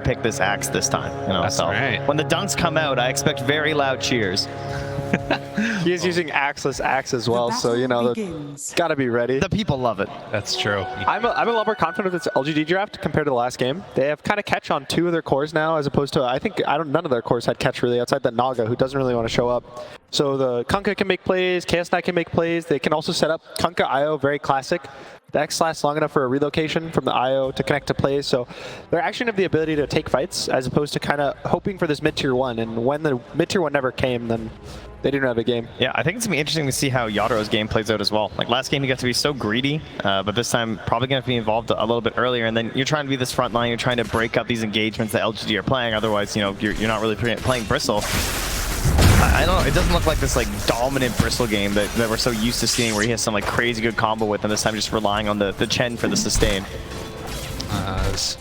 picked this axe this time. You know, That's so right. when the dunks come out, I expect very loud cheers. He is using axeless axe as well, so you know, gotta be ready. The people love it. That's true. I'm a lot more confident with this LGD draft compared to the last game. They have kind of catch on 2 of their cores now, as opposed to none of their cores had catch really outside the Naga, who doesn't really want to show up. So the Kunkka can make plays, Chaos Knight can make plays. They can also set up Kunkka IO, very classic. The X lasts long enough for a relocation from the IO to connect to plays, so they actually have the ability to take fights as opposed to kind of hoping for this mid-tier 1, and when the mid-tier 1 never came, then they didn't have a game. Yeah, I think it's going to be interesting to see how Yataro's game plays out as well. Like last game, he got to be so greedy, but this time probably going to be involved a little bit earlier, and then you're trying to be this front line, you're trying to break up these engagements that LGD are playing, otherwise, you know, you're not really playing Bristle. I don't know, it doesn't look like this like dominant Bristle game that we're so used to seeing where he has some like crazy good combo with, and this time just relying on the Chen for the sustain.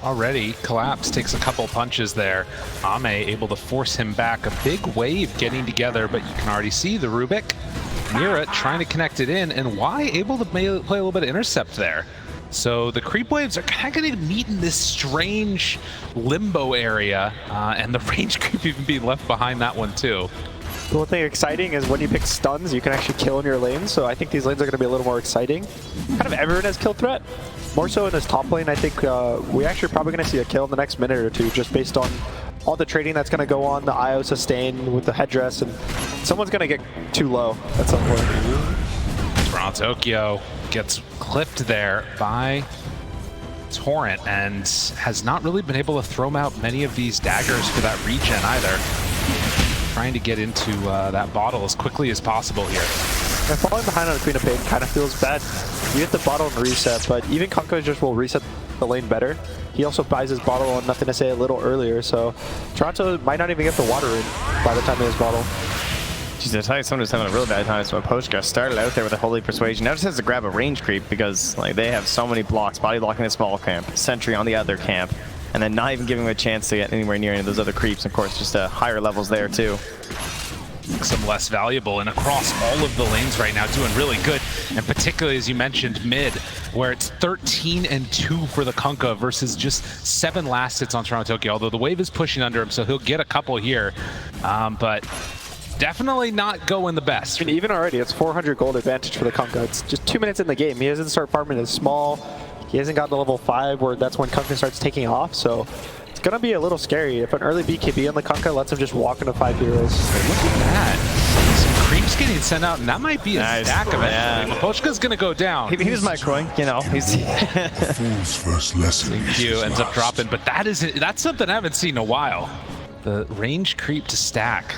Already, Collapse takes a couple punches there. Ame able to force him back. A big wave getting together, but you can already see the Rubik. Mira trying to connect it in, and Y able to play a little bit of intercept there. So the creep waves are kind of going to meet in this strange limbo area, and the range creep even being left behind that one too. The one thing exciting is when you pick stuns, you can actually kill in your lanes, so I think these lanes are going to be a little more exciting. Kind of everyone has kill threat. More so in this top lane, I think we actually are probably going to see a kill in the next minute or two, just based on all the trading that's going to go on, the IO sustain with the headdress, and someone's going to get too low at some point. Toronto Tokyo gets clipped there by Torrent and has not really been able to throw out many of these daggers for that regen either. Trying to get into that bottle as quickly as possible here. And falling behind on the Queen of Pain kind of feels bad. You get the bottle and reset, but even Kunkka just will reset the lane better. He also buys his bottle on Nothing to Say a little earlier, so Toronto might not even get the water in by the time he has bottle. Jeez, I tell you, someone who's having a really bad time. So Miposhka started out there with a Holy Persuasion. Now just has to grab a range creep because like they have so many blocks, body blocking the small camp, sentry on the other camp, and then not even giving him a chance to get anywhere near any of those other creeps. Of course, just higher levels there too. Some less valuable, and across all of the lanes right now doing really good, and particularly as you mentioned mid, where it's 13-2 for the Kunkka versus just 7 last hits on Toronto Tokyo, although the wave is pushing under him, so he'll get a couple here, but definitely not going the best. I mean, even already it's 400 gold advantage for the Kunkka. It's just 2 minutes in the game. He doesn't start farming as small. He hasn't gotten to level 5 where that's when Kunkka starts taking off, so it's gonna be a little scary if an early BKB on the Kunkka lets him just walk into 5 heroes. Look at that. Some creeps getting sent out, and that might be a stack of it. Yeah. Miposhka's gonna go down. He was microing, you know. He's Fool's first lesson. Q ends up dropping, but that's something I haven't seen in a while. The range creep to stack.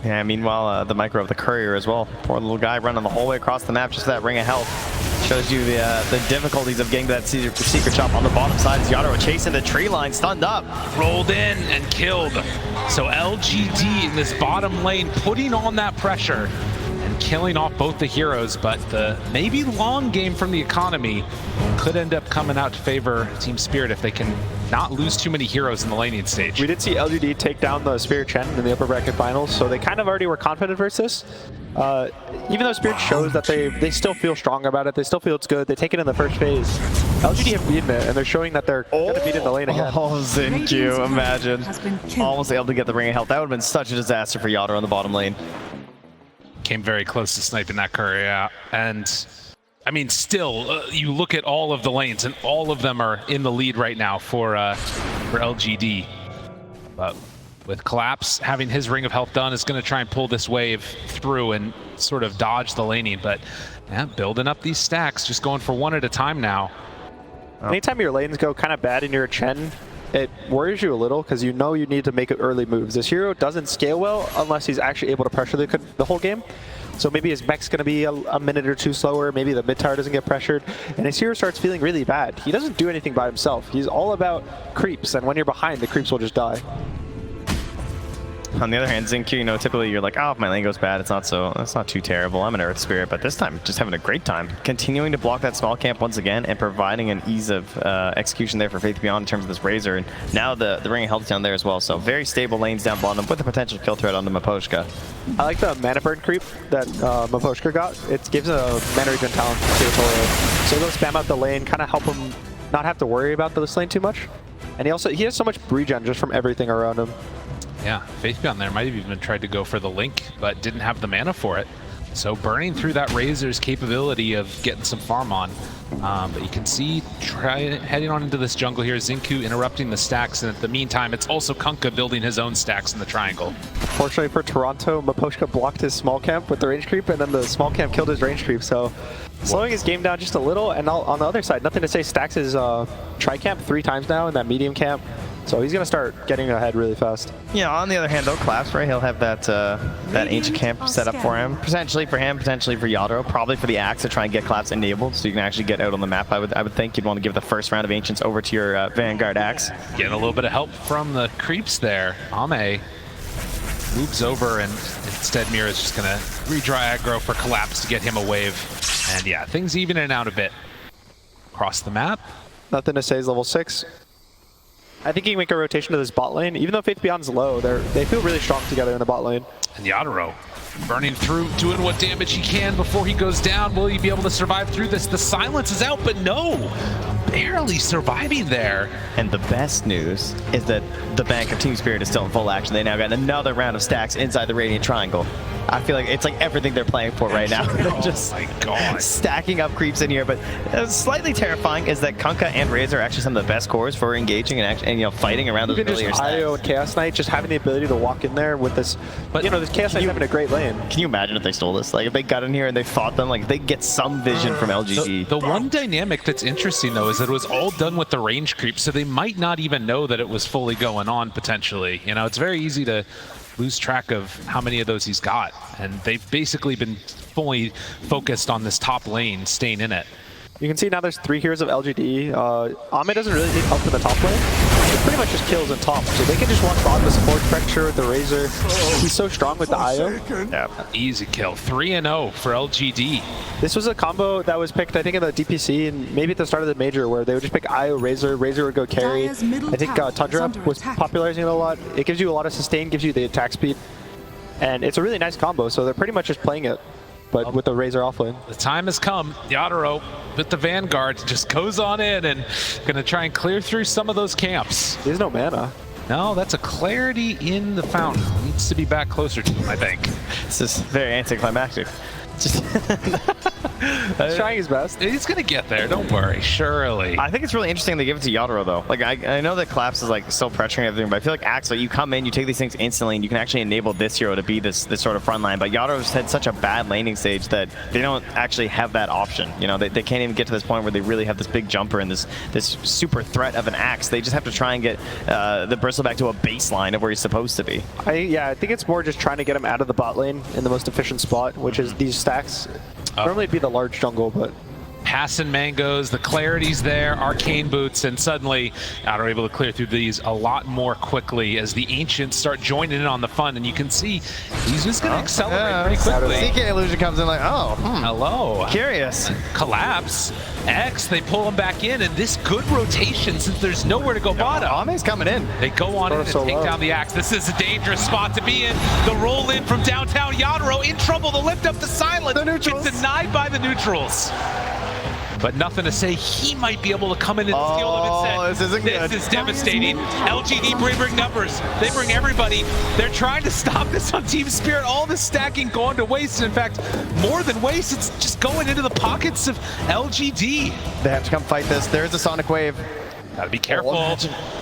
Yeah, meanwhile, the micro of the courier as well. Poor little guy running the whole way across the map just for that ring of health. Shows you the difficulties of getting to that secret shop on the bottom side as Yatoro chasing the tree line, stunned up. Rolled in and killed. So LGD in this bottom lane putting on that pressure and killing off both the heroes, but the maybe long game from the economy could end up coming out to favor TSpirit if they can not lose too many heroes in the laning stage. We did see LGD take down the Spirit Chen in the upper bracket finals, so they kind of already were confident versus this. Even though Spirit shows that they still feel strong about it, they still feel it's good, they take it in the first phase. LGD have beaten it, and they're showing that they're going to beat in the lane again. Oh, Zinq, imagine. Almost able to get the ring of health. That would have been such a disaster for Yatoro on the bottom lane. Came very close to sniping that courier out, and I mean, still, you look at all of the lanes, and all of them are in the lead right now for LGD. But with Collapse having his ring of health done, is going to try and pull this wave through and sort of dodge the laning. But yeah, building up these stacks, just going for one at a time now. Anytime your lanes go kind of bad and you're a Chen, it worries you a little because you know you need to make early moves. This hero doesn't scale well unless he's actually able to pressure the whole game. So maybe his mech's going to be a minute or two slower, maybe the mid tower doesn't get pressured, and his hero starts feeling really bad. He doesn't do anything by himself. He's all about creeps, and when you're behind, the creeps will just die. On the other hand, Zinq, you know, typically you're like, oh, if my lane goes bad, it's not too terrible. I'm an Earth Spirit, but this time, just having a great time. Continuing to block that small camp once again and providing an ease of execution there for Faith Beyond in terms of this Razor. And now the ring of health down there as well. So very stable lanes down bottom with a potential kill threat onto Miposhka. I like the mana burn creep that Miposhka got. It gives a mana regen talent to Tutorial. So they'll spam out the lane, kind of help him not have to worry about this lane too much. And he has so much regen just from everything around him. Yeah, Faith Beyond there might have even tried to go for the Link, but didn't have the mana for it. So burning through that Razor's capability of getting some farm on. But you can see heading on into this jungle here, Xinku interrupting the stacks, and at the meantime, it's also Kunkka building his own stacks in the triangle. Fortunately for Toronto, Miposhka blocked his small camp with the range creep, and then the small camp killed his range creep, so slowing his game down just a little. And on the other side, nothing to say, stacks his tri-camp 3 times now in that medium camp. So he's going to start getting ahead really fast. Yeah, on the other hand, though, Collapse, right? He'll have that that ancient camp set up for him. Potentially for him, potentially for Yadro. Probably for the Axe to try and get Collapse enabled so you can actually get out on the map. I would think you'd want to give the first round of Ancients over to your Vanguard Axe. Getting a little bit of help from the creeps there. Ame moves over, and instead Mira's just going to redraw aggro for Collapse to get him a wave. And yeah, things evening out a bit. Across the map. Nothing to say is level 6. I think he can make a rotation to this bot lane. Even though Faith Beyond's low, they feel really strong together in the bot lane. And Yadro burning through, doing what damage he can before he goes down. Will he be able to survive through this? The silence is out, but no! Barely surviving there. And the best news is that the bank of TSpirit is still in full action. They now got another round of stacks inside the Radiant Triangle. I feel like it's like everything they're playing for right now. They're just stacking up creeps in here. But slightly terrifying is that Kunkka and Razor are actually some of the best cores for engaging and you know, fighting around those earlier stacks. IO and Chaos Knight just having the ability to walk in there with this. But you know, this Chaos Knight's having a great lane. Can you imagine if they stole this? Like if they got in here and they fought them, like they get some vision from LGD. The one dynamic that's interesting though is that it was all done with the range creep, so they might not even know that it was fully going on potentially. You know, it's very easy to lose track of how many of those he's got, and they've basically been fully focused on this top lane, staying in it. You can see now there's 3 heroes of LGD. Ame doesn't really need help in the top lane. It pretty much just kills in top, so they can just walk bottom with support pressure with the Razor. He's so strong with the IO. Yeah, easy kill. 3-0 for LGD. This was a combo that was picked, I think, in the DPC and maybe at the start of the major, where they would just pick IO, Razor would go carry. I think Tundra was popularizing it a lot. It gives you a lot of sustain, gives you the attack speed, and it's a really nice combo, so they're pretty much just playing it, but with the Razor offlane. The time has come. Yadro with the Vanguard just goes on in and gonna try and clear through some of those camps. There's no mana. No, that's a clarity in the fountain. Needs to be back closer to him, I think. This is very anticlimactic. Just He's trying his best. He's gonna get there, don't worry, surely. I think it's really interesting they give it to Yadro though. Like I know that Collapse is like still pressuring everything, but I feel like Axel, you come in, you take these things instantly, and you can actually enable this hero to be this sort of front line. But Yadro's had such a bad laning stage that they don't actually have that option. You know, they can't even get to this point where they really have this big jumper and this super threat of an Axe. They just have to try and get the Bristle back to a baseline of where he's supposed to be. I think it's more just trying to get him out of the bot lane in the most efficient spot, which is these stacks. Normally it'd be the large jungle, but passing mangoes, the clarity's there, arcane boots, and suddenly are able to clear through these a lot more quickly as the ancients start joining in on the fun, and you can see he's just going to accelerate pretty quickly. CK Illusion comes in like, oh, hello. Curious. Collapse. X, they pull him back in, and this good rotation since there's nowhere to go bottom. Ame's coming in. They go on in and take down the Axe. This is a dangerous spot to be in. The roll in from downtown Yadro in trouble to lift up the silence. The neutrals. It's denied by the neutrals. But nothing to say, he might be able to come in and steal them instead. This isn't good. This is devastating. LGD bring numbers. They bring everybody. They're trying to stop this on TSpirit. All the stacking going to waste. In fact, more than waste, it's just going into the pockets of LGD. They have to come fight this. There's a Sonic Wave. Gotta be careful.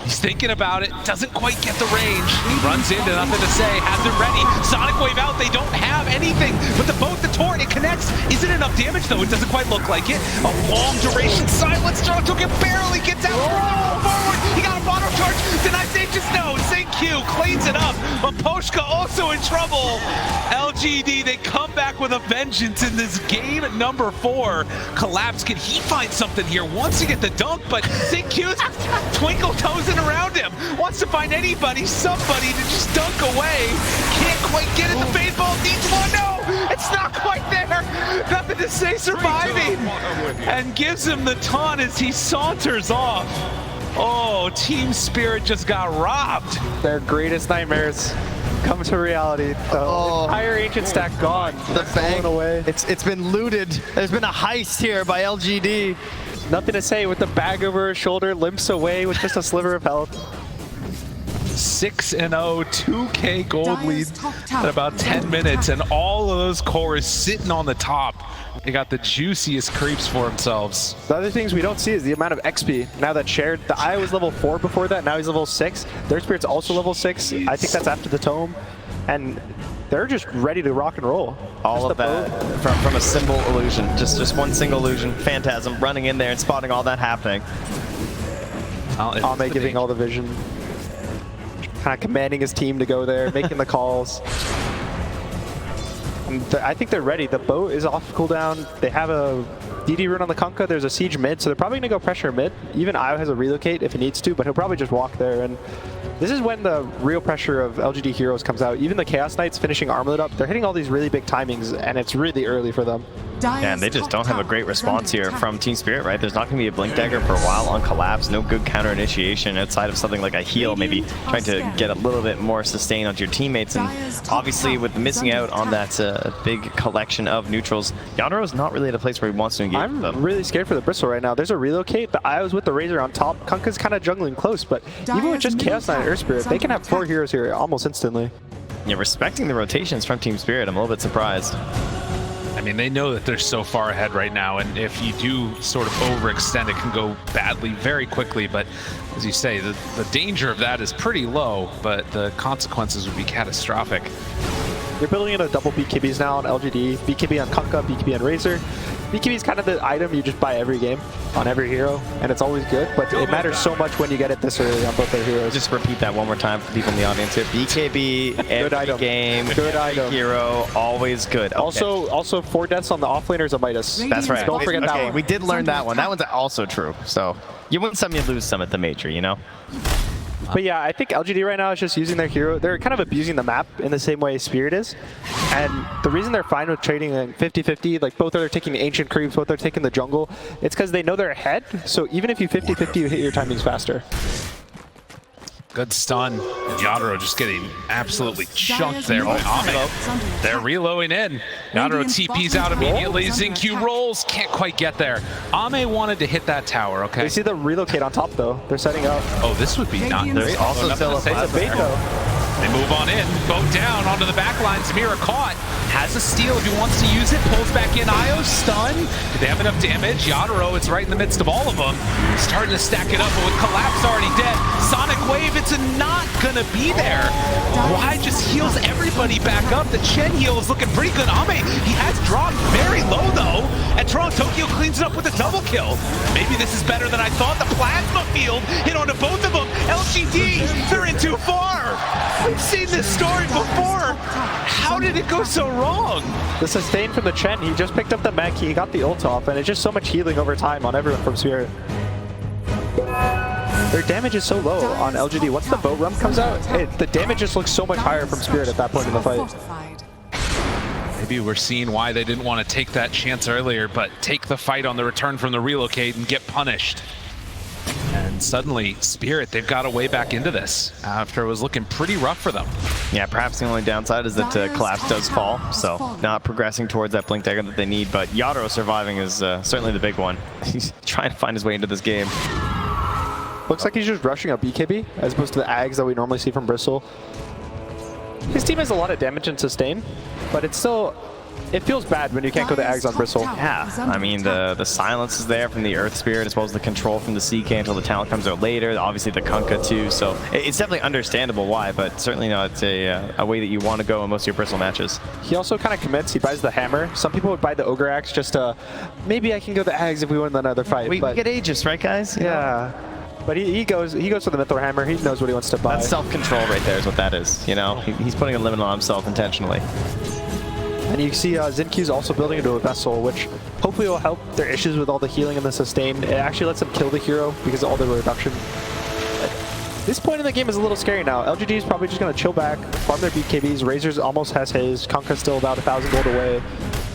He's thinking about it. Doesn't quite get the range. He runs into nothing to say. Has it ready. Sonic Wave out. They don't have anything. But the boat, the torrent, it connects. Is it enough damage though? It doesn't quite look like it. A long duration silence. Toronto barely gets out. Forward. He got a bottom charge. Denies Aegis. No. Q cleans it up. Miposhka also in trouble. LGD, they come back with a vengeance in this game at number 4. Collapse, can he find something here? Wants to get the dunk, but Q's twinkle toesing around him. Wants to find anybody, somebody to just dunk away. Can't quite get it. The fade ball needs one. No, it's not quite there. Nothing to say, surviving. And gives him the taunt as he saunters off. Oh, TSpirit just got robbed. Their greatest nightmares come to reality. The entire ancient stack gone. The bank away. It's been looted. There's been a heist here by LGD. nothing to say with the bag over her shoulder, limps away with just a sliver of health. 6-0, 2K gold lead at about 10 minutes, and all of those cores sitting on the top. They got the juiciest creeps for themselves. The other things we don't see is the amount of XP now that's shared. The Io was level 4 before that, now he's level 6. Their Spirit's also level 6. I think that's after the Tome. And they're just ready to rock and roll. All of that from a symbol illusion. Just one single illusion. Phantasm running in there and spotting all that happening. Ame giving all the vision. Kind of commanding his team to go there, making the calls. And I think they're ready. The boat is off cooldown. They have a DD rune on the Kunkka. There's a siege mid, so they're probably going to go pressure mid. Even Io has a relocate if he needs to, but he'll probably just walk there. And this is when the real pressure of LGD heroes comes out. Even the Chaos Knights finishing armlet up, they're hitting all these really big timings, and it's really early for them. Yeah, and they just don't have a great response here from TSpirit, right? There's not going to be a Blink Dagger for a while on Collapse, no good counter initiation outside of something like a heal, maybe trying to get a little bit more sustain onto your teammates. And obviously with missing out on that big collection of neutrals, Yandere is not really at a place where he wants to engage with them. I'm really scared for the Bristle right now. There's a relocate, the Io's with the Razor on top. Kunkka's kind of jungling close, but even with just Chaos Knight and Earth Spirit, they can have 4 heroes here almost instantly. Yeah, respecting the rotations from TSpirit, I'm a little bit surprised. I mean, they know that they're so far ahead right now, and if you do sort of overextend, it can go badly very quickly. But as you say, the danger of that is pretty low, but the consequences would be catastrophic. You're building in a double BKBs now on LGD, BKB on Kunkka, BKB on Razor. BKB is kind of the item you just buy every game on every hero, and it's always good, but it matters so much when you get it this early on both their heroes. Just repeat that one more time for people in the audience here. BKB, every item. game, good item. Hero, always good. Okay. Also 4 deaths on the offlaners of Midas. That's right. Don't forget that one. We did learn that one. That one's also true. So you win some, you lose some at the major, you know? But yeah, I think LGD right now is just using their hero. They're kind of abusing the map in the same way Spirit is. And the reason they're fine with trading in 50-50, like both are taking the ancient creeps, both are taking the jungle, it's because they know they're ahead. So even if you 50-50, you hit your timings faster. Good stun. And Yadro just getting absolutely chunked there by Ame. They're reloading in. Yadro TP's out immediately. Xingqiu rolls. Can't quite get there. Ame wanted to hit that tower, okay? They see the relocate on top, though. They're setting up. Oh, this would be not. There's also still a bait, though. They move on in. Boat down onto the back line. Samira caught. Has a steal if he wants to use it. Pulls back in. Io stun. Do they have enough damage? Yadro, it's right in the midst of all of them. Starting to stack it up, but with Collapse already dead. Sonic Wave, it's not gonna be there. Why just heals everybody back up? The Chen heal is looking pretty good. Ame, he has dropped very low though. And Toronto Tokyo cleans it up with a double kill. Maybe this is better than I thought. The plasma field hit onto both of them. LGD, they're in too far. We've seen this story before. How did it go so wrong? The sustain from the Chen, he just picked up the mech, he got the ult off, and it's just so much healing over time on everyone from Spirit. Their damage is so low on LGD. Once the boat rump comes out, the damage just looks so much higher from Spirit at that point in the fight. Maybe we're seeing why they didn't want to take that chance earlier, but take the fight on the return from the relocate and get punished. And suddenly, Spirit, they've got a way back into this after it was looking pretty rough for them. Yeah, perhaps the only downside is that Collapse does fall, so not progressing towards that Blink Dagger that they need, but Yadro surviving is certainly the big one. He's trying to find his way into this game. Looks like he's just rushing a BKB as opposed to the Ags that we normally see from Bristle. His team has a lot of damage and sustain, but it's still, it feels bad when you can't go to Ags on Bristle. Yeah, I mean, the silence is there from the Earth Spirit as well as the control from the CK until the talent comes out later. Obviously the Kunkka too, so it's definitely understandable why, but certainly not a way that you want to go in most of your Bristle matches. He also kind of commits, he buys the hammer. Some people would buy the Ogre Axe just to, maybe I can go the Ags if we win another fight. We get Aegis, right guys? Yeah. But he goes for the Mythor Hammer. He knows what he wants to buy. That's self-control right there is what that is, you know? He's putting a limit on himself intentionally. And you see Xingqiu's also building into a vessel, which hopefully will help their issues with all the healing and the sustain. It actually lets them kill the hero because of all the reduction. This point in the game is a little scary now. LGD is probably just going to chill back, farm their BKBs. Razor's almost has his. Kunkka's still about 1,000 gold away.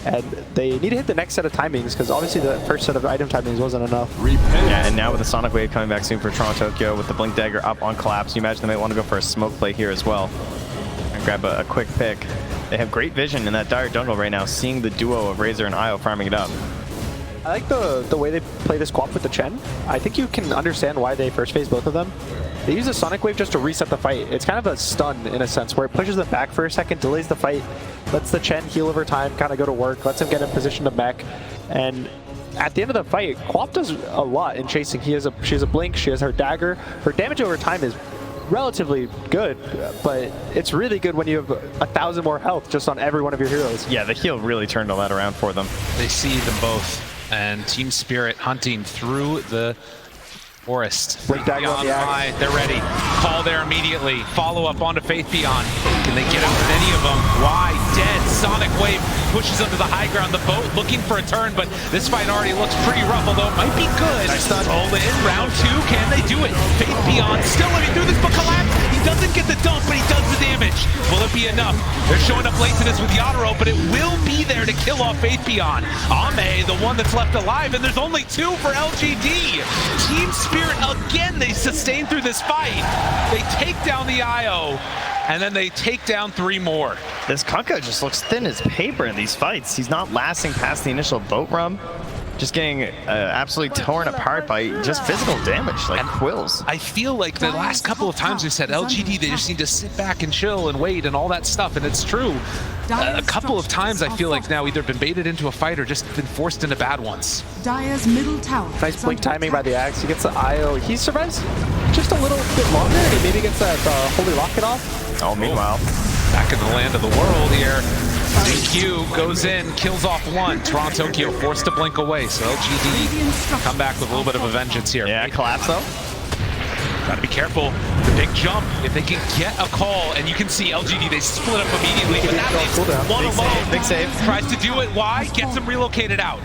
And they need to hit the next set of timings because obviously the first set of item timings wasn't enough. Yeah, and now with the Sonic Wave coming back soon for Toronto Tokyo with the Blink Dagger up on Collapse, you imagine they might want to go for a smoke play here as well. And grab a quick pick. They have great vision in that dire jungle right now, seeing the duo of Razor and Io farming it up. I like the way they play this co-op with the Chen. I think you can understand why they first phase both of them. They use a Sonic Wave just to reset the fight. It's kind of a stun in a sense, where it pushes them back for a second, delays the fight, lets the Chen heal over time, kind of go to work, lets him get in position to mech, and at the end of the fight, Quap does a lot in chasing. She has a blink, she has her dagger. Her damage over time is relatively good, but it's really good when you have 1,000 more health just on every one of your heroes. Yeah, the heal really turned all that around for them. They see them both, and TSpirit hunting through the forest. Blink dagger on the axe. They're ready. Call there immediately. Follow up onto Faith Beyond. Can they get out with any of them? Why? Dead. Sonic Wave pushes them to the high ground. The boat looking for a turn, but this fight already looks pretty rough, although it might be good. Nice stun. Roll in. Round 2. Can they do it? Faith Beyond still living through this, but Collapse. He doesn't get the dump, but he does the damage. Will it be enough? They're showing up late to this with Yatoro, but it will be there to kill off Faith Beyond. Ame, the one that's left alive, and there's only 2 for LGD. TSpirit again, they sustain through this fight. They take down the IO, and then they take down 3 more. This Kunkka just looks thin as paper in these fights. He's not lasting past the initial boat run. Just getting absolutely torn apart by just physical damage, like quills. I feel like the last couple of times we said LGD, they just need to sit back and chill and wait and all that stuff, and it's true. A couple of times I feel like now either been baited into a fight or just been forced into bad ones. Dire's middle tower. Nice blink timing by the axe. He gets the IO. He survives just a little bit longer, and he maybe gets that Holy Locket off. Oh, meanwhile. Back in the land of the world here. DQ goes in, kills off 1. Toronto Tokyo forced to blink away, so LGD come back with a little bit of a vengeance here. Yeah, collapse though. Gotta be careful. The big jump, if they can get a call, and you can see LGD, they split up immediately, but that leaves 1 alone. Big save. Tries to do it. Why? Gets him relocated out.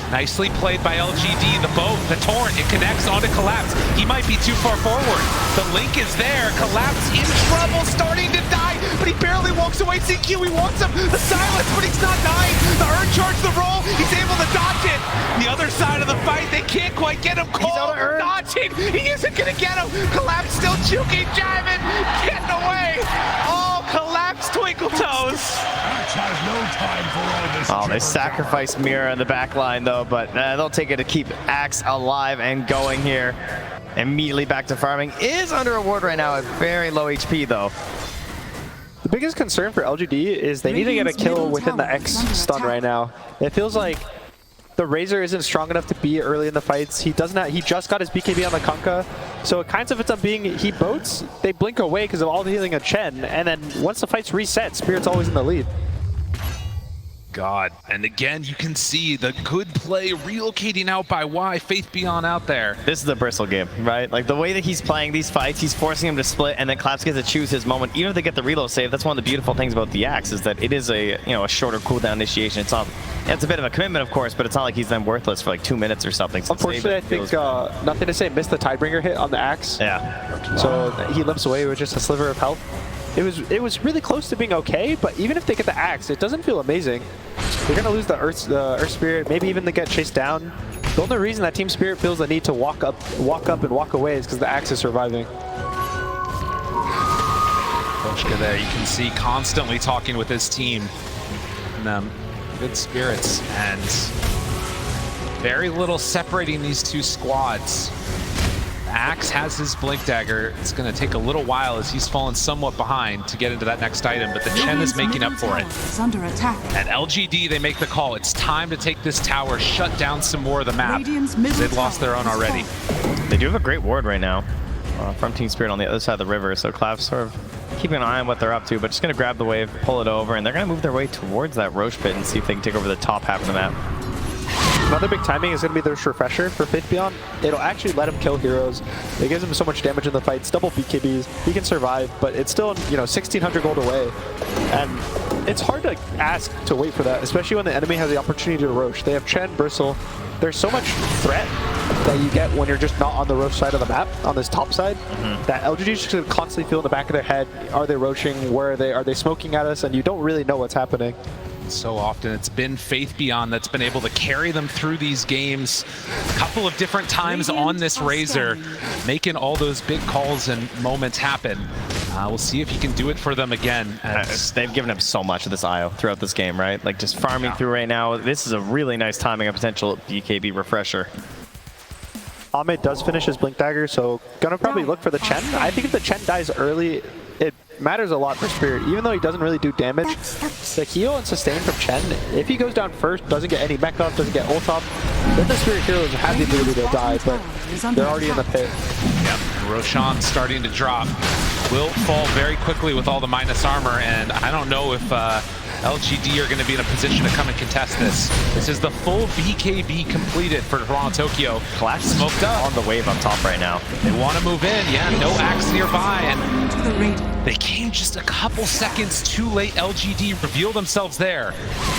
Nicely played by LGD. The boat, the torrent, it connects onto Collapse. He might be too far forward. The link is there. Collapse in trouble, starting to die, but he barely walks away. CQ, he wants him. The silence, but he's not dying. The urn charge, the roll, he's able to dodge it. The other side of the fight, they can't quite get him. Cole dodging. He isn't gonna get him. Collapse still juking, jiving, getting away. Oh, Collapse Twinkle Toes. Oh, they sacrificed Mira in the back line though, but they'll take it to keep Axe alive and going here. Immediately back to farming. Is under a ward right now at very low HP though. The biggest concern for LGD is they need to get a kill within the X stun right now. It feels like the Razor isn't strong enough to be early in the fights. He just got his BKB on the Kunkka, so it kind of ends up being he boats, they blink away because of all the healing of Chen, and then once the fight's reset, Spirit's always in the lead. God, and again you can see the good play relocating out by Y. Faith Beyond out there. This is the Bristle game, right? Like the way that he's playing these fights, he's forcing him to split, and then Collapse gets to choose his moment. Even if they get the reload save, that's one of the beautiful things about the Axe is that it is a a shorter cooldown initiation. It's not, it's a bit of a commitment, of course, but it's not like he's then worthless for like 2 minutes or something. So unfortunately, I think nothing to say missed the Tidebringer hit on the Axe. Yeah. So he limps away with just a sliver of health. It was really close to being okay, but even if they get the Axe, it doesn't feel amazing. They're gonna lose the Earth Spirit, maybe even they get chased down. The only reason that TSpirit feels the need to walk up and walk away is because the Axe is surviving. Miposhka there, you can see constantly talking with his team. And good spirits, and very little separating these 2 squads. Axe has his blink dagger. It's going to take a little while as he's fallen somewhat behind to get into that next item, but the Chen is making up for it. Under attack. At LGD, they make the call. It's time to take this tower, shut down some more of the map. They've lost their own already. They do have a great ward right now from TSpirit on the other side of the river, so Cloud's sort of keeping an eye on what they're up to, but just going to grab the wave, pull it over, and they're going to move their way towards that Roche pit and see if they can take over the top half of the map. Another big timing is going to be this refresher for Faith Beyond. It'll actually let him kill heroes. It gives him so much damage in the fights, double BKBs. He can survive, but it's still 1,600 gold away. And it's hard to ask to wait for that, especially when the enemy has the opportunity to Roche. They have Chen, Bristle. There's so much threat that you get when you're just not on the Roche side of the map, on this top side, that LGD is just going to constantly feel in the back of their head, are they Roaching, where are they, are they smoking at us, and you don't really know what's happening. So often it's been Faith Beyond that's been able to carry them through these games a couple of different times on this Razor, making all those big calls and moments happen. We'll see if he can do it for them again. They've given him so much of this IO throughout this game, right? Like just farming through right now. This is a really nice timing, a potential BKB refresher. Ahmed does finish his Blink Dagger, so gonna probably look for the Chen. I think if the Chen dies early, it matters a lot for Spirit. Even though he doesn't really do damage, the heal and sustain from Chen, if he goes down first, doesn't get any mech up, doesn't get ult up, then the Spirit heroes have the ability to die, but they're already in the pit. Yep, Roshan starting to drop. Will fall very quickly with all the minus armor, and I don't know if LGD are going to be in a position to come and contest this. This is the full BKB completed for Toronto Tokyo. Clash smoked up on the wave up top right now. They want to move in. Yeah, no axe nearby, and To the radiant. they came just a couple seconds too late. LGD reveal themselves there.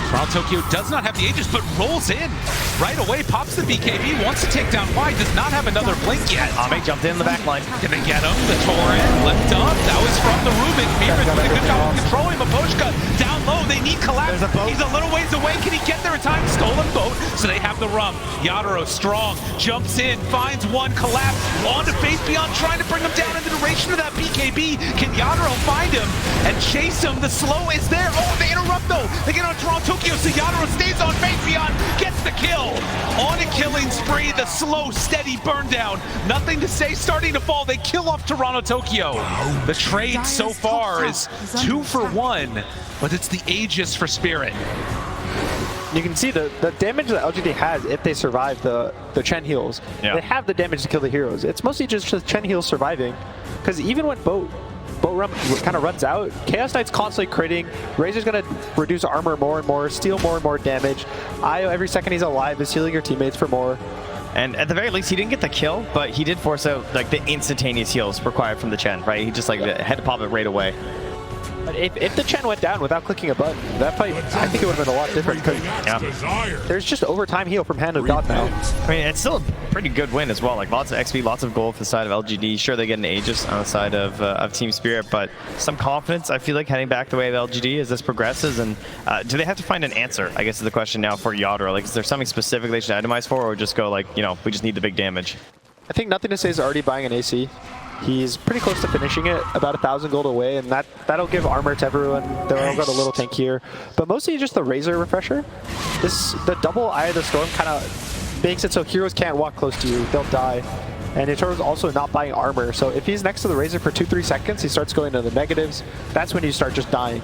Toronto Tokyo does not have the Aegis, but rolls in right away, pops the BKB, wants to take down Y, does not have another blink yet. Ame jumped in the back line. Gonna get him, the torrent, lift up, that was from the Rubik. Mira's doing a good job of controlling Miposhka. Down low, they need collapse. There's a boat. He's a little ways away, can he get there in time? Stolen boat, so they have the rum. Yadaro strong, jumps in, finds one, collapse, on to Faith Beyond, trying to bring him down in the duration of that BKB. Can Yadaro find him and chase him? The slow is there. Oh, they interrupt though. They get on Toronto Tokyo, so Yadaro stays on Faith Beyond, gets the kill. On a killing spree, the slow, steady burn down. Nothing to say, starting to fall. They kill off Toronto Tokyo. The trade so far is 2 for 1, but it's the Aegis for Spirit. You can see the damage that LGD has if they survive the Chen heals. Yeah. They have the damage to kill the heroes. It's mostly just Chen heals surviving, because even when boat run kind of runs out, Chaos Knight's constantly critting, Razor's gonna reduce armor more and more, steal more and more damage. Io, every second he's alive, is healing your teammates for more. And at the very least, he didn't get the kill, but he did force out like the instantaneous heals required from the Chen, right? He just like had to pop it right away. But if the Chen went down without clicking a button, that fight, I think it would have been a lot different. There's just overtime heal from Hand of God now. I mean, it's still a pretty good win as well. Like lots of XP, lots of gold for the side of LGD. Sure, they get an Aegis on the side of Team Spirit, but some confidence, I feel like, heading back the way of LGD as this progresses. And do they have to find an answer, I guess, is the question now for Yadro? Like, is there something specific they should itemize for, or just go like, you know, we just need the big damage? I think Nothing to Say is already buying an AC. He's pretty close to finishing it, about 1,000 gold away, and that'll give armor to everyone. They'll all got a little tank here, but mostly just the Razor refresher. The double Eye of the Storm kind of makes it so heroes can't walk close to you; they'll die. And Etoro's also not buying armor, so if he's next to the Razor for 2-3 seconds, he starts going to the negatives. That's when you start just dying.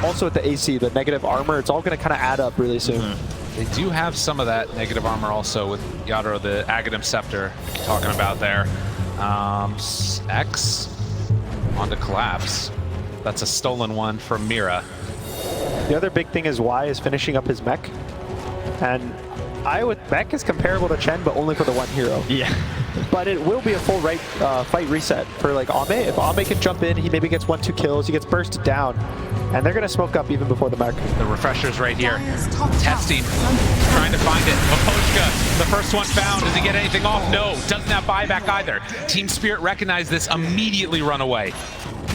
Also with the AC, the negative armor, it's all going to kind of add up really soon. They do have some of that negative armor also with Yadro, the Aghanim Scepter you're talking about there. X on to collapse. That's a stolen one from Mira. The other big thing is Y is finishing up his mech. And I with mech is comparable to Chen, but only for the one hero. Yeah. But it will be a full fight reset for like Ame. If Ame can jump in, he maybe gets 1-2 kills, he gets bursted down. And they're going to smoke up even before the mech. The refresher's right here. Testing. Trying to find it. Miposhka, the first one found. Does he get anything off? No. Doesn't have buyback either. Team Spirit recognized this, immediately run away.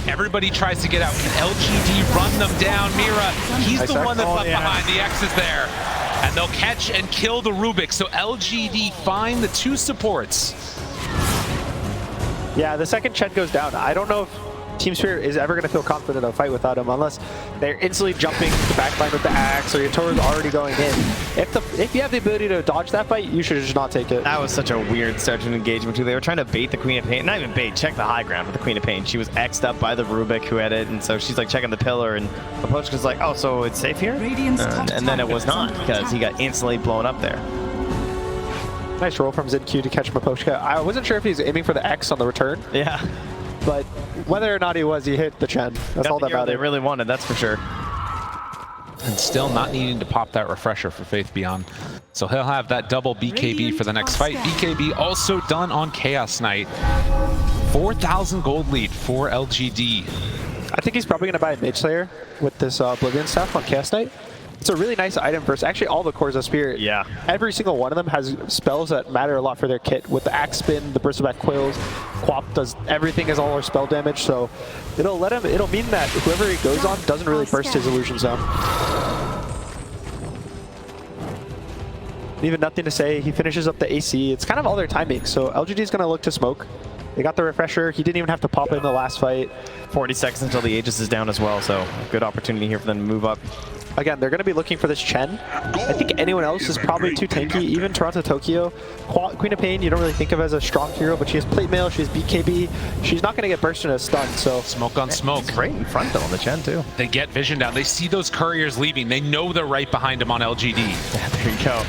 Everybody tries to get out. Can LGD run them down? Mira, he's the one that's left behind. The X is there. And they'll catch and kill the Rubik. So LGD find the 2 supports. Yeah, the second Chen goes down, I don't know if Team Spirit is ever going to feel confident in a fight without him, unless they're instantly jumping to the backline with the axe, or Yatoro's already going in. If you have the ability to dodge that fight, you should just not take it. That was such a weird start to an engagement too. They were trying to bait the Queen of Pain, not even bait, check the high ground with the Queen of Pain. She was X'd up by the Rubik who had it, and so she's like checking the pillar, and Miposhka's like, oh, so it's safe here? And then it was not, because he got instantly blown up there. Nice roll from ZenQ to catch Miposhka. I wasn't sure if he was aiming for the X on the return. Yeah. But whether or not he was, he hit the Chen. That's all that matters. They really wanted, that's for sure. And still not needing to pop that refresher for Faith Beyond. So he'll have that double BKB for the next fight. BKB also done on Chaos Knight. 4,000 gold lead for LGD. I think he's probably going to buy a Mage Slayer with this Oblivion stuff on Chaos Knight. It's a really nice item for actually all the cores of Spirit. Yeah. Every single one of them has spells that matter a lot for their kit. With the Axe Spin, the Bristleback Quills, Quap does everything as all our spell damage, so it'll mean that whoever he goes on doesn't really burst his illusion zone. Even Nothing to Say, he finishes up the AC. It's kind of all their timing, so LGD is going to look to smoke. They got the refresher. He didn't even have to pop in the last fight. 40 seconds until the Aegis is down as well, so good opportunity here for them to move up. Again, they're going to be looking for this Chen. I think anyone else is probably too tanky. Even Toronto Tokyo. Queen of Pain, you don't really think of as a strong hero, but she has plate mail, she has BKB. She's not going to get burst in a stun, so... Smoke on smoke. Right in front, though, on the Chen, too. They get vision down. They see those couriers leaving. They know they're right behind him on LGD. Yeah, there you go.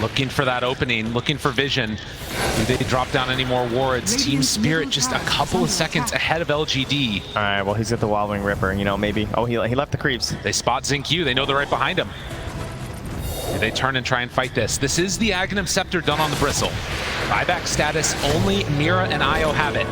Looking for that opening, looking for vision. Do they drop down any more wards? TSpirit just a couple of seconds ahead of LGD. All right, well, he's got the Wild Wing Ripper, you know, maybe. Oh, he left the creeps. They spot XinQ. They know they're right behind him. They turn and try and fight this. This is the Aghanim Scepter done on the Bristle. Buyback status, only Mira and Io have it.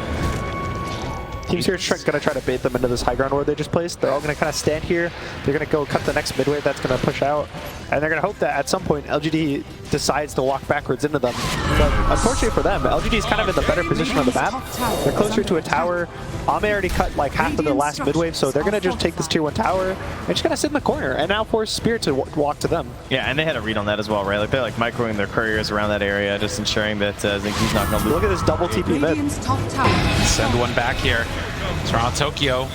TSpirit's going to try to bait them into this high ground ward they just placed. They're all going to kind of stand here. They're going to go cut the next mid wave that's going to push out. And they're going to hope that at some point LGD decides to walk backwards into them. But unfortunately for them, LGD is kind of in the better position on the map. They're closer to a tower. Ame already cut like half of their last mid wave, so they're going to just take this tier 1 tower and just kind of sit in the corner and now force Spirit to walk to them. Yeah, and they had a read on that as well, right? Like they're like microing their couriers around that area, just ensuring that XinQ's not going to lose. Look at this double TP mid. Send one back here. Toronto Tokyo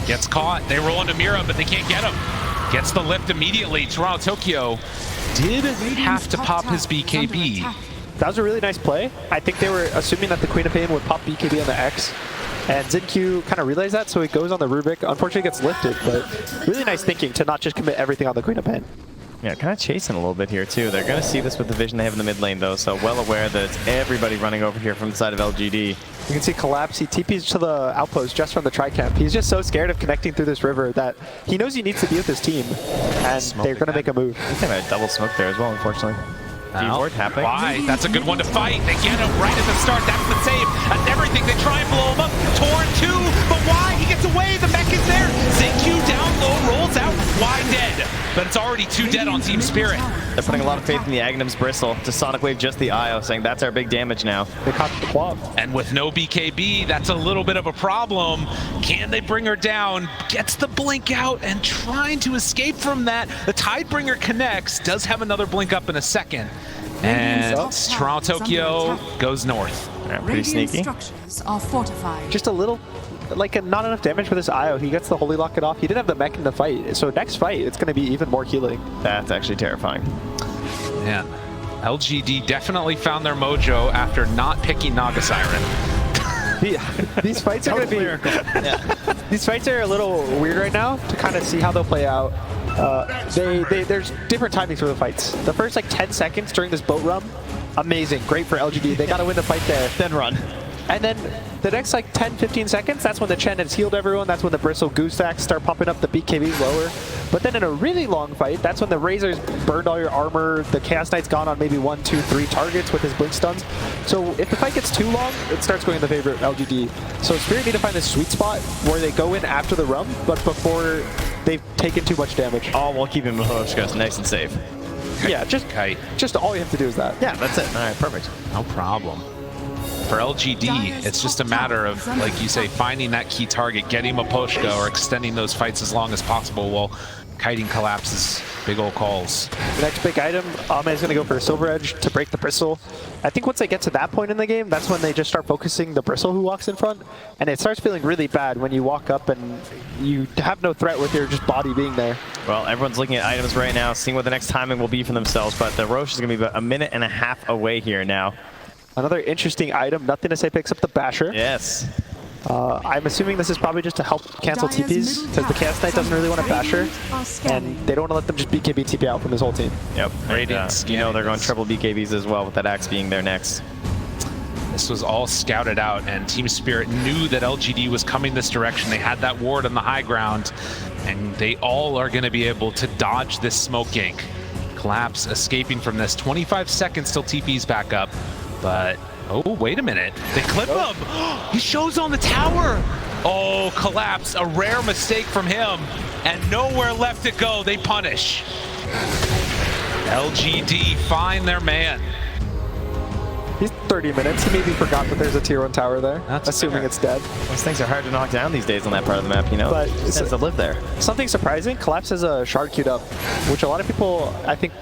gets caught. They roll into Mira, but they can't get him. Gets the lift immediately. Toronto Tokyo did have to pop his BKB. That was a really nice play. I think they were assuming that the Queen of Pain would pop BKB on the X. And XinQ kind of realized that, so he goes on the Rubik. Unfortunately, gets lifted, but really nice thinking to not just commit everything on the Queen of Pain. Yeah, kind of chasing a little bit here, too. They're going to see this with the vision they have in the mid lane, though, so well aware that it's everybody running over here from the side of LGD. You can see Collapse, he TPs to the outpost just from the tri-camp. He's just so scared of connecting through this river that he knows he needs to be with his team, and they're going to make a move. I think they had a double smoke there as well, unfortunately. Teamwork happening. Why? That's a good one to fight. They get him right at the start. That's the save. That's everything. They try and blow him up. Torn too, but why? He gets away. The mech is there. XinQ down low, rolls out. Why dead? But it's already 2 dead on TSpirit. They're putting a lot of faith in the Aghanim's Bristle to Sonic Wave just the Io, saying that's our big damage now. They caught the quad. And with no BKB, that's a little bit of a problem. Can they bring her down? Gets the blink out and trying to escape from that. The Tidebringer connects, does have another blink up in a second. And Toronto Tokyo goes north. Yeah, pretty sneaky. Structures are fortified. Just a little, like not enough damage for this Io. He gets the Holy Locket off. He didn't have the mech in the fight. So next fight, it's going to be even more healing. That's actually terrifying. Man, LGD definitely found their mojo after not picking Naga Siren. These fights are going to be... These fights are a little weird right now to kind of see how they'll play out. There's different timings for the fights. The first like 10 seconds during this boat run, amazing, great for LGD. They got to win the fight there. Then run. And then the next like 10-15 seconds, that's when the Chen has healed everyone. That's when the Bristle Goose Stacks start popping up, the BKB lower. But then in a really long fight, that's when the Razors burned all your armor. The Chaos Knight's gone on maybe 1, 2, 3 targets with his blink stuns. So if the fight gets too long, it starts going in the favor of LGD. So Spirit need to find this sweet spot where they go in after the rum, but before they've taken too much damage. All while keeping Miposhka nice and safe. Yeah, just all you have to do is that. Yeah, that's it. All right, perfect. No problem. For LGD, it's just a matter of, like you say, finding that key target, getting Miposhka, or extending those fights as long as possible while kiting collapses. Big old calls. The next big item, Ame is going to go for a Silver Edge to break the Bristle. I think once they get to that point in the game, that's when they just start focusing the Bristle who walks in front. And it starts feeling really bad when you walk up and you have no threat with your just body being there. Well, everyone's looking at items right now, seeing what the next timing will be for themselves, but the Roche is going to be about a minute and a half away here now. Another interesting item, Nothing to Say picks up the Basher. Yes. I'm assuming this is probably just to help cancel TPs, because the Chaos Knight doesn't really want to Basher, and they don't want to let them just BKB TP out from his whole team. Yep. Radiant You know they're going triple BKBs as well, with that Axe being there next. This was all scouted out, and TSpirit knew that LGD was coming this direction. They had that ward on the high ground, and they all are going to be able to dodge this smoke gank. Collapse escaping from this. 25 seconds till TP's back up. But, oh, wait a minute. They clip him. He shows on the tower. Oh, Collapse. A rare mistake from him. And nowhere left to go. They punish. LGD find their man. He's 30 minutes. He maybe forgot that there's a tier 1 tower there, That's assuming fair. it's dead. Those things are hard to knock down these days on that part of the map, you know? But it tends to live there. Something surprising, Collapse has a shard queued up, which a lot of people, I think,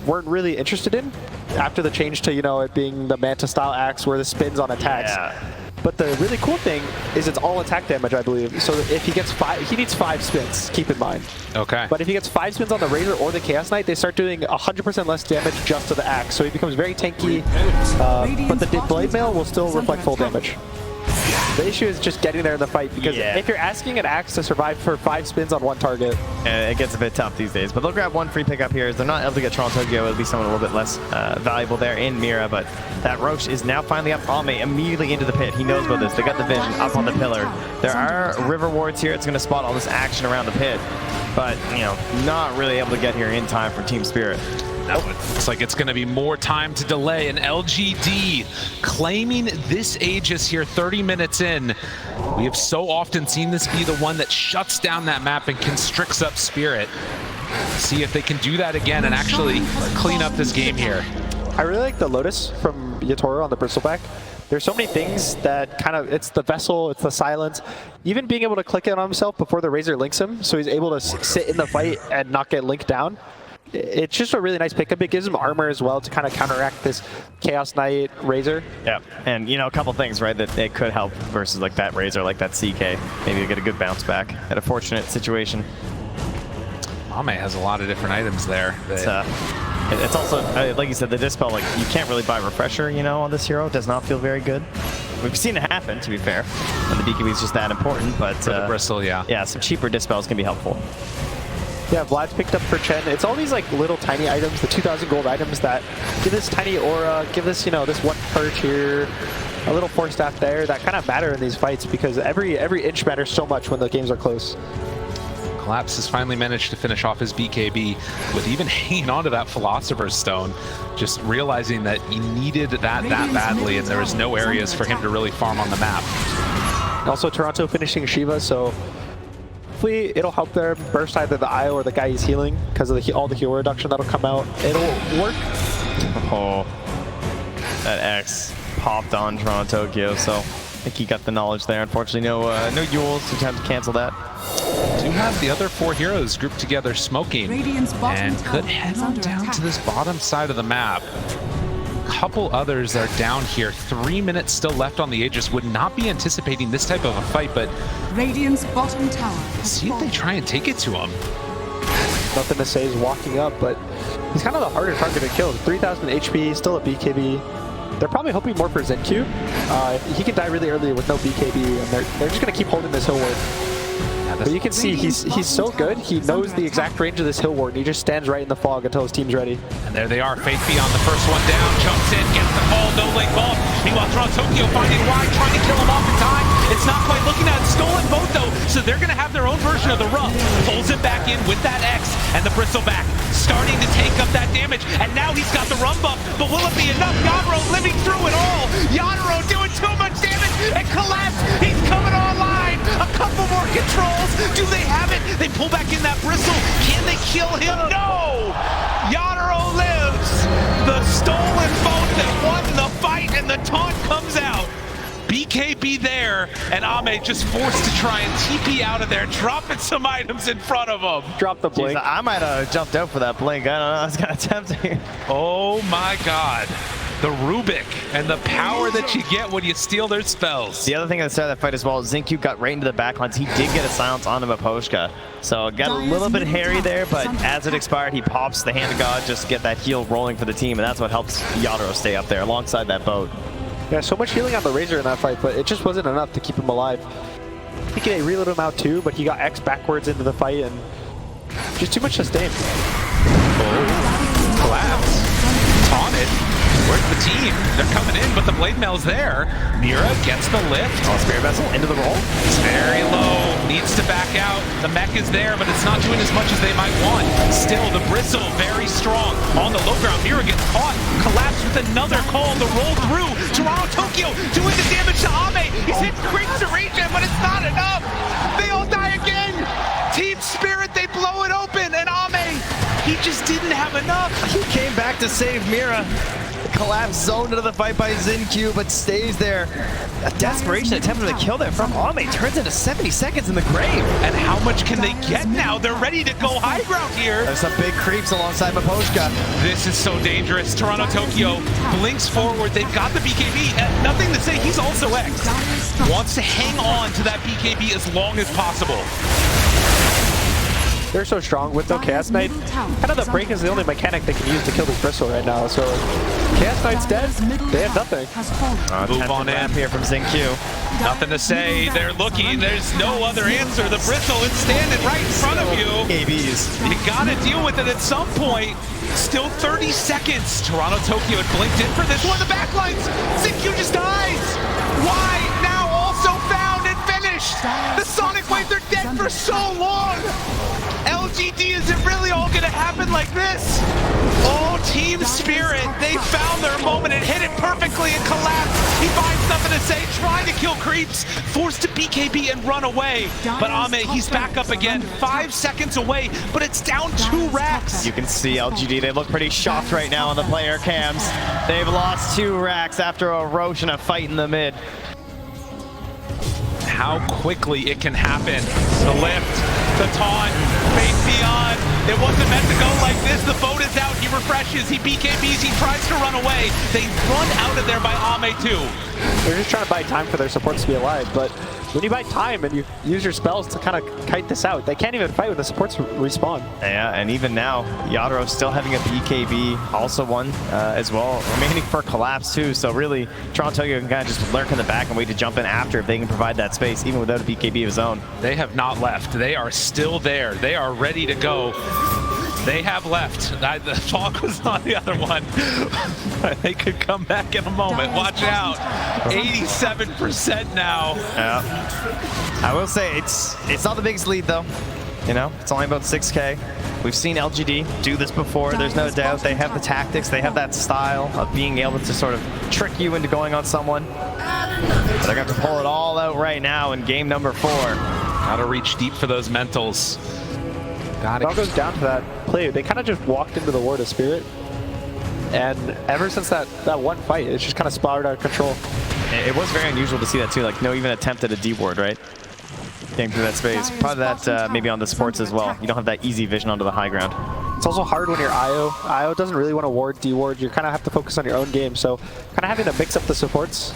weren't really interested in after the change to, you know, it being the Manta style axe where the spins on attacks. Yeah. But the really cool thing is it's all attack damage, I believe. So if he gets 5, he needs 5 spins, keep in mind. Okay. But if he gets 5 spins on the Razor or the Chaos Knight, they start doing 100% less damage just to the axe. So he becomes very tanky, but the Blade Mail will still reflect full damage. The issue is just getting there in the fight, because if you're asking an axe to survive for 5 spins on one target, it gets a bit tough these days. But they'll grab one free pickup here. As they're not able to get Toronto Tokyo, it'll be someone a little bit less valuable there in Mira. But that Roche is now finally up. Ame immediately into the pit. He knows about this. They got the vision up on the pillar. There are river wards here. It's going to spot all this action around the pit. But, you know, not really able to get here in time for TSpirit. That looks like it's going to be more time to delay, and LGD claiming this Aegis here 30 minutes in. We have so often seen this be the one that shuts down that map and constricts up Spirit. See if they can do that again and actually clean up this game here. I really like the Lotus from Yatoro on the Bristleback. There's so many things that kind of, it's the Vessel, it's the Silence, even being able to click it on himself before the Razor links him, so he's able to sit in the fight and not get linked down. It's just a really nice pickup. It gives him armor as well to kind of counteract this Chaos Knight Razor. Yeah, and you know, a couple things, right, that it could help versus like that Razor, like that CK. Maybe get a good bounce back at a fortunate situation. Ame has a lot of different items there. It's also, like you said, the Dispel, like, you can't really buy Refresher, you know, on this hero. It does not feel very good. We've seen it happen, to be fair. And the BKB is just that important, but... For the Bristle, yeah. Yeah, some cheaper Dispels can be helpful. Yeah, Vlad's picked up for Chen. It's all these like little tiny items, the 2,000 gold items that give this tiny aura, give this, you know, this one perch here, a little force staff there, that kind of matter in these fights, because every inch matters so much when the games are close. Collapse has finally managed to finish off his BKB with even hanging onto that Philosopher's Stone, just realizing that he needed that badly, and there was no areas for him to really farm on the map. Also, Toronto finishing Shiva, so hopefully it'll help there burst either the IO or the guy he's healing, because of all the heal reduction that'll come out. It'll work. Oh, that X popped on Toronto Tokyo, so I think he got the knowledge there. Unfortunately, no Yules to attempt to cancel that. Do have the other 4 heroes grouped together smoking, and could head on down to this bottom side of the map. Couple others are down here. 3 minutes still left on the Aegis. Would not be anticipating this type of a fight, but Radiant's bottom tower. See if they try and take it to him. Nothing to say, he's walking up, but he's kind of the harder target to kill. 3,000 HP, still a BKB. They're probably hoping more for ZenQ. He can die really early with no BKB, and they're just going to keep holding this hill ward. But you can see he's so good. He knows the exact range of this hill ward, and he just stands right in the fog until his team's ready. And there they are. Faith Beyond the first one down, jumps in, gets the call, no lane ball. Meanwhile, Toronto Tokyo finding wide, trying to kill him off in time. It's not quite looking at it. Stolen both though, so they're going to have their own version of the rough. Pulls it back in with that X, and the Bristleback starting to take up that damage. And now he's got the run buff, but will it be enough? Yadro living through it all. Yadro doing too much damage, and Collapse, he's coming online. A couple more controls. Do they have it? They pull back in that Bristle. Can they kill him? No! Yadro lives. The stolen boat that won the fight, and the taunt comes out. BKB there, and Ame just forced to try and TP out of there, dropping some items in front of him. Drop the blink. Jeez, I might have jumped out for that blink. I don't know. I was kind of tempting. Oh my god. The Rubik and the power that you get when you steal their spells. The other thing that started that fight as well, ZenQ got right into the backlines. He did get a silence on the Miposhka. So got a little bit hairy there, but as it expired, he pops the Hand of God just to get that heal rolling for the team, and that's what helps Yadro stay up there alongside that boat. Yeah, so much healing on the Razor in that fight, but it just wasn't enough to keep him alive. I think they reloaded him out too, but he got X backwards into the fight, and just too much sustain. Oh, Collapse. Taunted. Where's the team? They're coming in, but the Blade Mail's there. Mira gets the lift. Oh, Spirit Vessel into the roll. It's very low. Needs to back out. The mech is there, but it's not doing as much as they might want. Still, the Bristle very strong. On the low ground, Mira gets caught. Collapse with another call to roll through. Toronto Tokyo doing the damage to Ame. He's hit great Serration, but it's not enough. They all die again. TSpirit, they blow it open, and Ame, he just didn't have enough. He came back to save Mira. Collapse zoned into the fight by XinQ, but stays there. A desperation attempt to kill there from Ame turns into 70 seconds in the grave. And how much can they get now? They're ready to go high ground here. There's some big creeps alongside Miposhka. This is so dangerous. Toronto Tokyo blinks forward. They've got the BKB. And nothing to say, he's also X. Wants to hang on to that BKB as long as possible. They're so strong with no Chaos Knight. Kind of the break is the only mechanic they can use to kill this Bristle right now. So Chaos Knight's dead. They have nothing. Move on in here from XinQ. Nothing to say. They're looking. There's no other answer. The Bristle is standing right in front of you. ABs. You gotta deal with it at some point. Still 30 seconds. Toronto Tokyo had blinked in for this one. The backlines. XinQ just dies. Why? Now also found and finished. The Sonic Waves are dead for so long. LGD, is it really all gonna happen like this? Oh, TSpirit, they found their moment and hit it perfectly and collapsed. He finds nothing to say, trying to kill creeps, forced to BKB and run away. But Ame, he's back up again, 5 seconds away, but it's down 2 racks. You can see LGD, they look pretty shocked right now on the player cams. They've lost 2 racks after a Roche and a fight in the mid. How quickly it can happen. The lift, the taunt, Fate Beyond. It wasn't meant to go like this. The boat is out, he refreshes, he BKBs, he tries to run away. They run out of there by Ame too. They're just trying to buy time for their supports to be alive, but when you buy time and you use your spells to kind of kite this out, they can't even fight when the supports respawn. Yeah, and even now, Yadro still having a BKB, also one as well, remaining for Collapse too, so really, Toronto Tokyo can kind of just lurk in the back and wait to jump in after if they can provide that space, even without a BKB of his own. They have not left. They are still there. They are ready to go. They have left. The fog was on the other one. They could come back in a moment. Watch out. 87% now. Yeah. I will say, it's not the biggest lead though. You know, it's only about 6K. We've seen LGD do this before, there's no doubt. They have the tactics, they have that style of being able to sort of trick you into going on someone. But they're going to have to pull it all out right now in game number 4. Gotta reach deep for those mentals. It all goes down to that play. They kind of just walked into the ward of Spirit. And ever since that one fight, it's just kind of spiraled out of control. It was very unusual to see that too, like no even attempt at a D ward, right? Getting through that space. Probably that maybe on the supports as well. You don't have that easy vision onto the high ground. It's also hard when you're IO. IO doesn't really want to ward, D-ward. You kind of have to focus on your own game. So kind of having to mix up the supports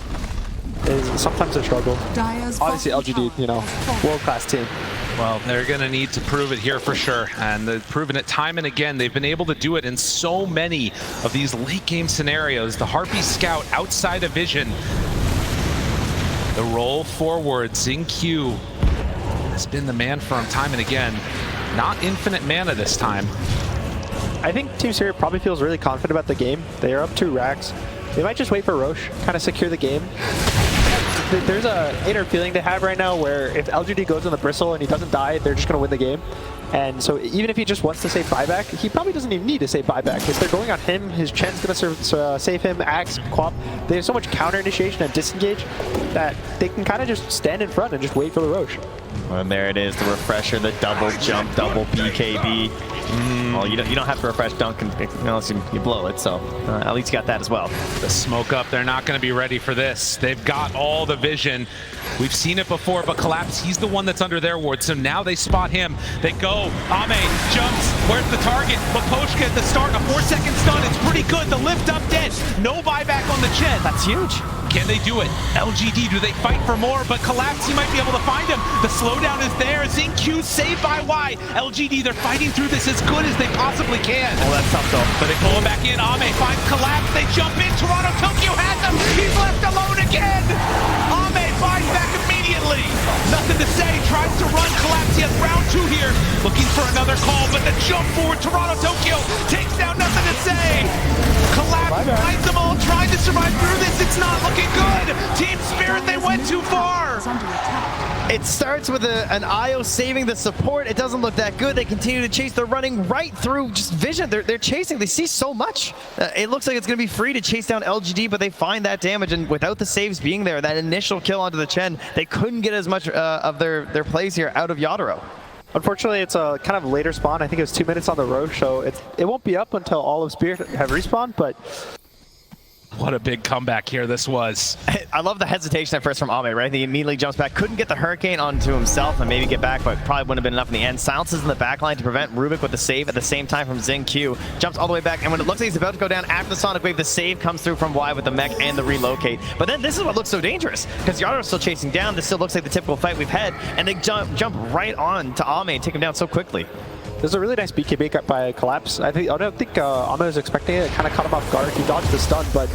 is sometimes a struggle. Obviously LGD, you know, world-class team. Well, they're going to need to prove it here for sure, and they've proven it time and again. They've been able to do it in so many of these late game scenarios. The Harpy Scout outside of vision. The roll forward, XinQ has been the man for him time and again. Not infinite mana this time. I think TSpirit probably feels really confident about the game. They are up 2 racks. They might just wait for Roche, kind of secure the game. There's a inner feeling they have right now where if LGD goes on the Bristle and he doesn't die, they're just going to win the game. And so even if he just wants to save buyback, he probably doesn't even need to save buyback. If they're going on him, his Chen's going to save him, Axe, Quap. They have so much counter initiation and disengage that they can kind of just stand in front and just wait for the Roche. And there it is, the refresher, the double jump, double BKB. Well, you don't have to refresh dunk unless you blow it, so at least you got that as well. The smoke up, they're not going to be ready for this. They've got all the vision. We've seen it before, but Collapse, he's the one that's under their ward, so now they spot him. They go, Ame jumps, where's the target? Miposhka at the start, a 4-second stun, it's pretty good. The lift up dead, no buyback on the Chen. That's huge. Can they do it? LGD, do they fight for more? But Collapse, he might be able to find him. The slowdown is there. XinQ saved by Y. LGD, they're fighting through this as good as they possibly can. Oh, that's tough though. But they pull him back in. Ame finds Collapse. They jump in. Toronto Tokyo has him. He's left alone again. Ame buys back immediately. Nothing to say. Tries to run. Collapse. He has round 2 here. Looking for another call, but the jump forward. Toronto Tokyo takes down. Nothing to say. Collapse finds them all, trying to survive through this. It's not looking good. TSpirit, they went too far. It starts with an IO saving the support. It doesn't look that good. They continue to chase. They're running right through just vision. They're chasing. They see so much. It looks like it's going to be free to chase down LGD, but they find that damage, and without the saves being there, that initial kill onto the Chen, they couldn't get as much of their plays here out of Yadro. Unfortunately, it's a kind of later spawn. I think it was 2 minutes on the Roche, so it won't be up until all of Spirit have respawned, but What a big comeback here this was. I love the hesitation at first from Ame, right? He immediately jumps back, couldn't get the Hurricane onto himself and maybe get back, but probably wouldn't have been enough in the end. Silences in the backline to prevent Rubik with the save at the same time from XinQ. Jumps all the way back, and when it looks like he's about to go down after the Sonic Wave, the save comes through from Y with the mech and the relocate. But then this is what looks so dangerous, because Yaro's still chasing down. This still looks like the typical fight we've had, and they jump right on to Ame and take him down so quickly. There's a really nice BKB cut by Collapse. I don't think Ame was expecting it. It kind of caught him off guard. He dodged the stun, but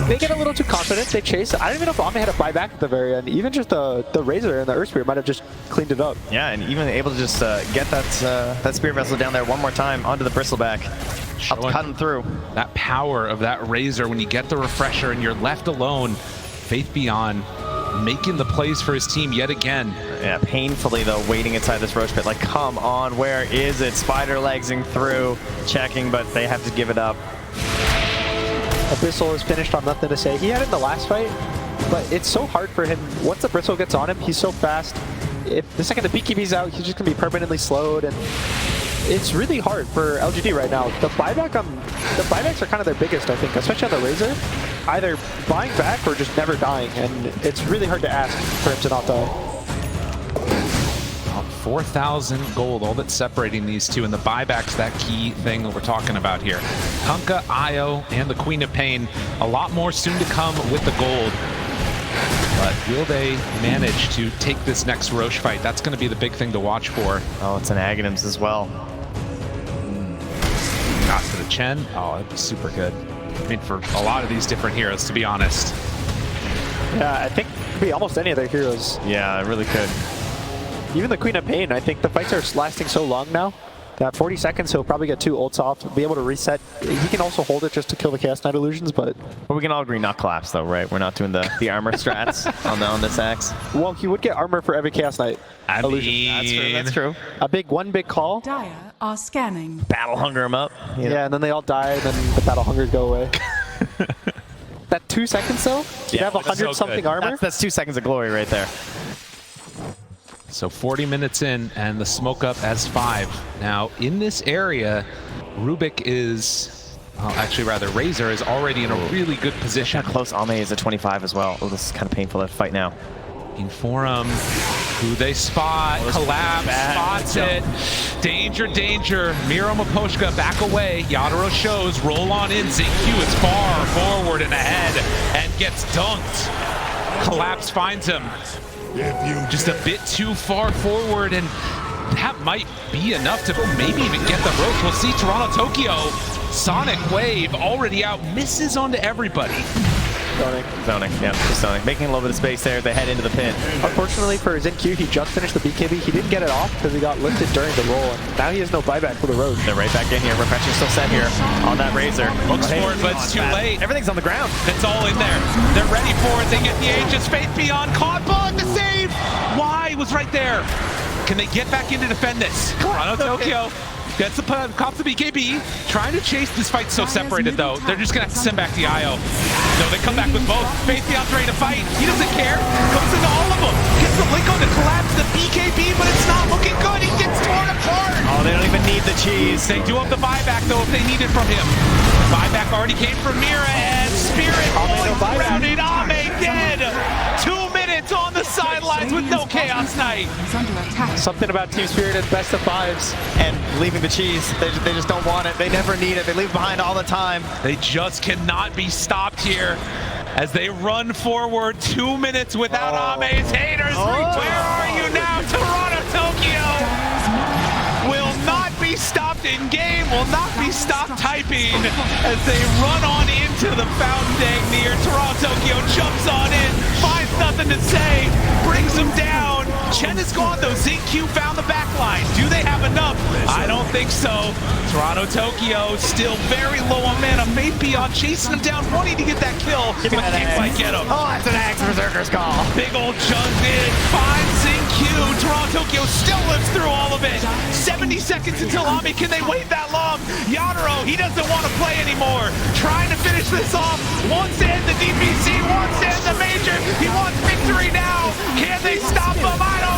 they get a little too confident. They chase. I don't even know if Ame had a buyback at the very end. Even just the Razor and the Earth Spear might have just cleaned it up. Yeah, and even able to just get that Spear Vessel down there one more time onto the Bristleback. Cut him through. That power of that Razor when you get the refresher and you're left alone. Faith Beyond making the plays for his team yet again. Yeah, painfully though, waiting inside this Roach Pit. Like, come on, where is it? Spider legsing through, checking, but they have to give it up. Abyssal is finished on nothing to say. He had it in the last fight, but it's so hard for him. Once the Bristle gets on him, he's so fast. If the second the BKB's out, he's just gonna be permanently slowed, and it's really hard for LGD right now. The buybacks are kind of their biggest, I think, especially on the Razor. Either buying back or just never dying, and it's really hard to ask for him to not die. 4,000 gold, all that's separating these two, and the buyback's that key thing that we're talking about here. Kunkka, Io, and the Queen of Pain, a lot more soon to come with the gold. But will they manage to take this next Roche fight? That's going to be the big thing to watch for. Oh, it's an Aghanims as well. Got to the Chen. Oh, that'd be super good. I mean, for a lot of these different heroes, to be honest. Yeah, I think it could be almost any of their heroes. Yeah, it really could. Even the Queen of Pain, I think the fights are lasting so long now that 40 seconds he'll probably get 2 ults off, be able to reset. He can also hold it just to kill the Chaos Knight illusions, but we can all agree not collapse though, right? We're not doing the armor strats on this axe. well, he would get armor for every Chaos Knight illusion. That's true. One big call. Dire are scanning. Battle hunger him up. Yeah, and then they all die, and then the battle hunger go away. That 2 seconds though, you have 100 something armor. That's 2 seconds of glory right there. So 40 minutes in, and the smoke up as 5. Now, in this area, Rubik is, well, actually rather, Razor is already in a really good position. How close Ame is at 25 as well. Oh, this is kind of painful to fight now. Looking for him. Who they spot. Collapse. Spots it. Danger, danger. Miro Miposhka back away. Yadoro shows. Roll on in. XinQ is far forward and ahead and gets dunked. Collapse finds him. Just a bit too far forward, and that might be enough to maybe even get the Roach. We'll see. Toronto, Tokyo. Sonic Wave already out. Misses onto everybody. Zoning, yeah, just zoning. Making a little bit of space there. They head into the pit. Unfortunately for XinQ, he just finished the BKB. He didn't get it off because he got lifted during the roll, and now he has no buyback for the Roach. They're right back in here. Refreshing still set here on that Razor. Looks for it, but it's too late. Everything's on the ground. It's all in there. They're ready for it. They get the Aegis. Faith Beyond. Caught ball the save. Why was right there? Can they get back in to defend this? Toronto, Tokyo. Gets the cops the BKB. Trying to chase this fight so separated though. They're just gonna have to send back the IO. No, they come back with both. Faith Beyond's ready to fight. He doesn't care. Comes into all of them. Gets the Blink on to collapse the BKB, but it's not looking good. He gets torn apart. Oh, they don't even need the cheese. They do have the buyback though if they need it from him. The buyback already came from Mira, and Spirit surrounded. Ame dead. 2 minutes on the sidelines with no Chaos Knight. He's under attack. Something about TSpirit and best of 5s. And leaving the cheese. They just don't want it. They never need it. They leave behind all the time. They just cannot be stopped here as they run forward. 2 minutes without Ame's haters. Where are you now, Toronto, Tokyo? Will not be stopped in game, will not be stopped typing as they run on into the fountain deck near Toronto. Tokyo jumps on in, finds nothing to say, brings him down. Chen is gone though. XinQ found the back line. Do they have enough? I don't think so. Toronto, Tokyo still very low on mana. Faith Beyond chasing him down, wanting to get that kill, but can't quite get him. Oh, that's an Axe Berserker's call. Big old chunk in, finds XinQ. Toronto, Tokyo still lives through all of it. 70 seconds until Ami. Can they wait that long? Yadoro, he doesn't want to play anymore. Trying to finish this off. Wants to end the DPC, wants to end the major. He wants victory now. Can they stop him? I don't